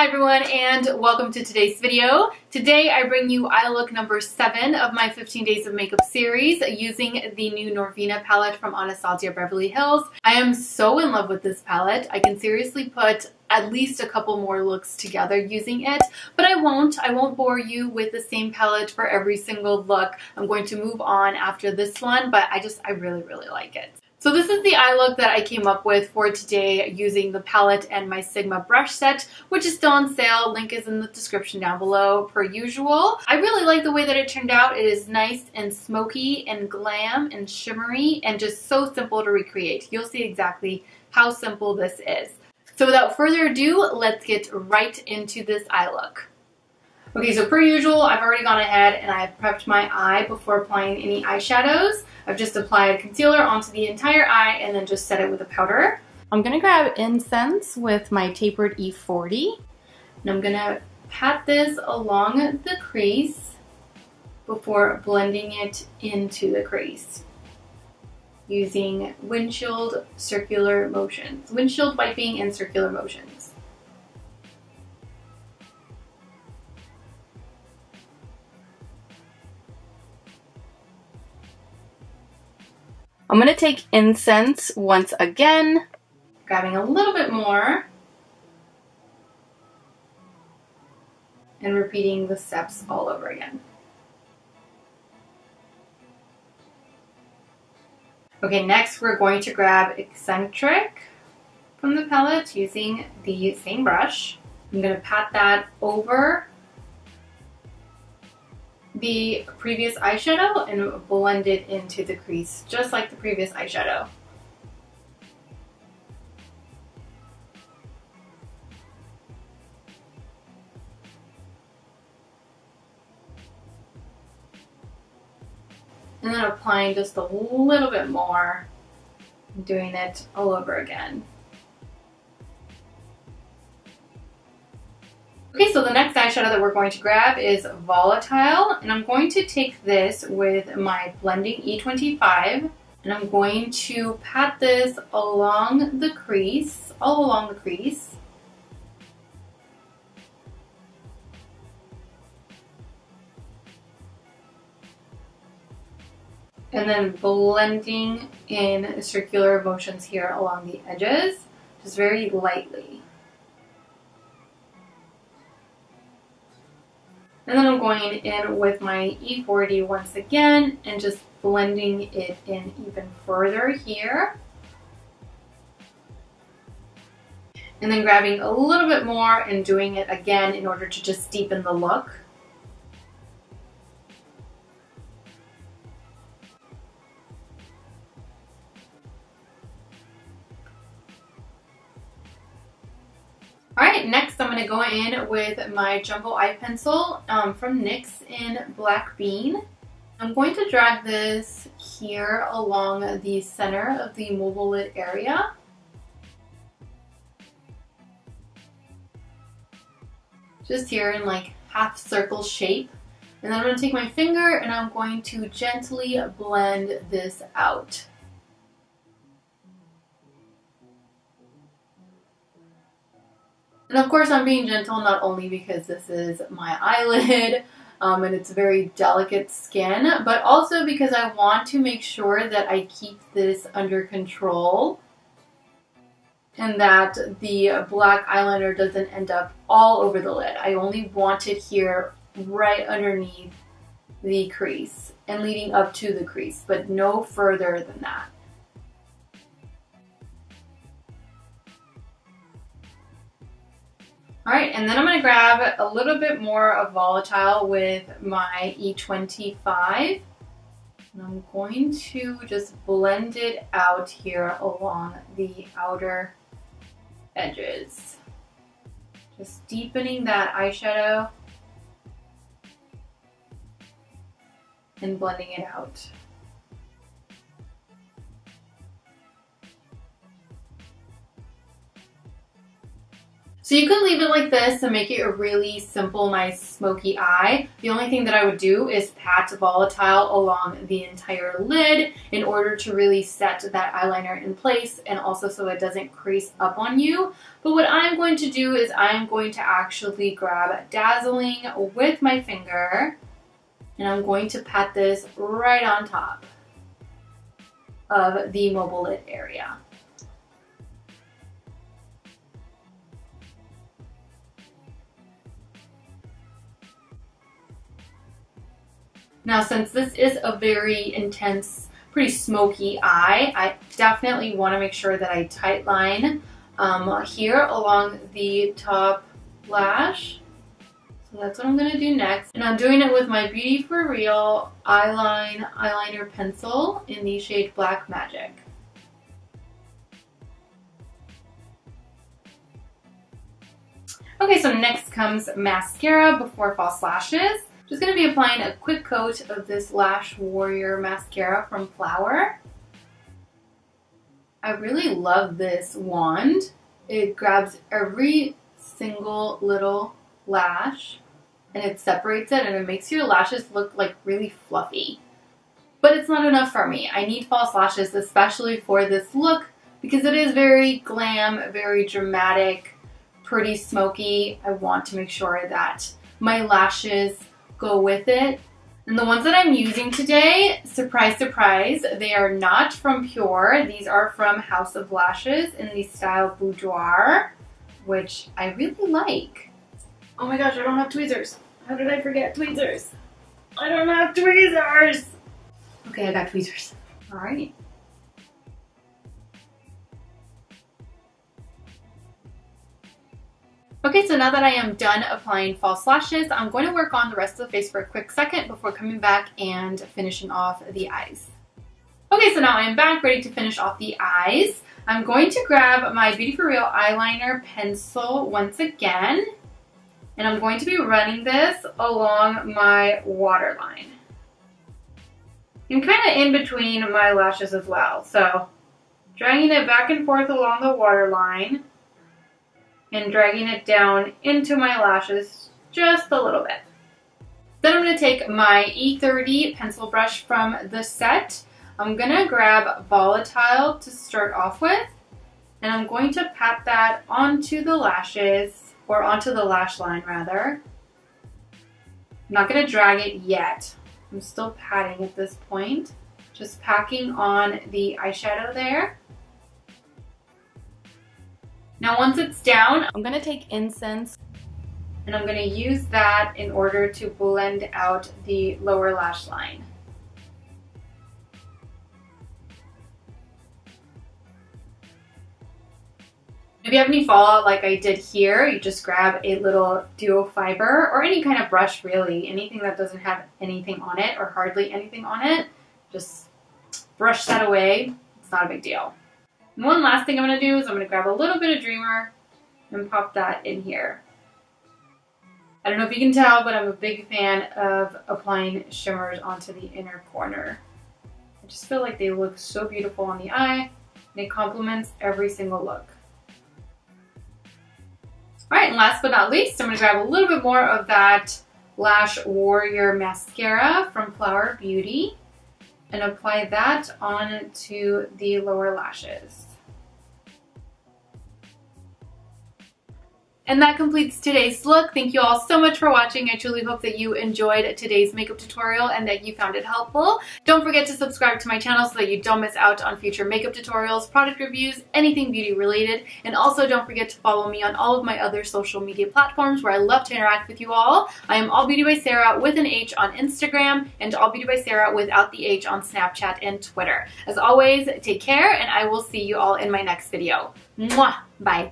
Hi everyone and welcome to today's video. Today I bring you eye look number 7 of my 15 days of makeup series using the new Norvina palette from Anastasia Beverly Hills. I am so in love with this palette. I can seriously put at least a couple more looks together using it, but I won't bore you with the same palette for every single look. I'm going to move on after this one, but I really like it. So this is the eye look that I came up with for today using the palette and my Sigma brush set, which is still on sale. Link is in the description down below per usual. I really like the way that it turned out. It is nice and smoky and glam and shimmery and just so simple to recreate. You'll see exactly how simple this is. So without further ado, let's get right into this eye look. Okay, so per usual, I've already gone ahead and I've prepped my eye before applying any eyeshadows. I've just applied concealer onto the entire eye and then just set it with a powder. I'm going to grab incense with my tapered E40 and I'm going to pat this along the crease before blending it into the crease using windshield circular motions, windshield wiping and circular motions. I'm going to take incense once again, grabbing a little bit more, and repeating the steps all over again. Okay, next we're going to grab Eccentric from the palette using the same brush. I'm going to pat that over the previous eyeshadow and blend it into the crease, just like the previous eyeshadow. And then applying just a little bit more, doing it all over again. Okay, so the next eyeshadow that we're going to grab is Volatile, and I'm going to take this with my blending E25, and I'm going to pat this along the crease, all along the crease. And then blending in circular motions here along the edges, just very lightly. And then I'm going in with my E40 once again and just blending it in even further here. And then grabbing a little bit more and doing it again in order to just deepen the look. Alright, next I'm going to go in with my Jumbo Eye Pencil from NYX in Black Bean. I'm going to drag this here along the center of the mobile lid area. Just here in like half circle shape. And then I'm going to take my finger and I'm going to gently blend this out. And of course I'm being gentle not only because this is my eyelid and it's very delicate skin, but also because I want to make sure that I keep this under control and that the black eyeliner doesn't end up all over the lid. I only want it here right underneath the crease and leading up to the crease, but no further than that. Alright, and then I'm going to grab a little bit more of Volatile with my E25. And I'm going to just blend it out here along the outer edges. Just deepening that eyeshadow and blending it out. So you can leave it like this to make it a really simple, nice smoky eye. The only thing that I would do is pat volatile along the entire lid in order to really set that eyeliner in place and also so it doesn't crease up on you. But what I'm going to do is I'm going to actually grab Dazzling with my finger and I'm going to pat this right on top of the mobile lid area. Now, since this is a very intense, pretty smoky eye, I definitely want to make sure that I tight line here along the top lash. So that's what I'm going to do next. And I'm doing it with my Beauty For Real eyeliner pencil in the shade Black Magic. Okay, so next comes mascara before false lashes. Just going to be applying a quick coat of this Lash Warrior mascara from Flower. I really love this wand. It grabs every single little lash and it separates it and it makes your lashes look like really fluffy. But it's not enough for me. I need false lashes, especially for this look, because it is very glam, very dramatic, pretty smoky. I want to make sure that my lashes go with it. And the ones that I'm using today, surprise, surprise, they are not from Pure. These are from House of Lashes in the style Boudoir, which I really like. Oh my gosh, I don't have tweezers. How did I forget tweezers? I don't have tweezers! Okay, I got tweezers. All right. Okay, so now that I am done applying false lashes, I'm going to work on the rest of the face for a quick second before coming back and finishing off the eyes. Okay, so now I'm back ready to finish off the eyes. I'm going to grab my Beauty For Real eyeliner pencil once again, and I'm going to be running this along my waterline. And kind of in between my lashes as well. So, dragging it back and forth along the waterline, and dragging it down into my lashes just a little bit. Then I'm going to take my E30 pencil brush from the set. I'm going to grab Volatile to start off with, and I'm going to pat that onto the lashes, or onto the lash line rather. I'm not going to drag it yet. I'm still patting at this point. Just packing on the eyeshadow there. Now once it's down, I'm going to take Incense and I'm going to use that in order to blend out the lower lash line. If you have any fallout like I did here, you just grab a little duo fiber or any kind of brush really, anything that doesn't have anything on it or hardly anything on it, just brush that away. It's not a big deal. And one last thing I'm going to do is I'm going to grab a little bit of Dreamer and pop that in here. I don't know if you can tell, but I'm a big fan of applying shimmers onto the inner corner. I just feel like they look so beautiful on the eye and it complements every single look. Alright, and last but not least, I'm going to grab a little bit more of that Lash Warrior mascara from Flower Beauty and apply that onto the lower lashes. And that completes today's look. Thank you all so much for watching. I truly hope that you enjoyed today's makeup tutorial and that you found it helpful. Don't forget to subscribe to my channel so that you don't miss out on future makeup tutorials, product reviews, anything beauty related. And also don't forget to follow me on all of my other social media platforms where I love to interact with you all. I am All Beauty by Sarah with an H on Instagram and All Beauty by Sarah without the H on Snapchat and Twitter. As always, take care and I will see you all in my next video. Mwah! Bye.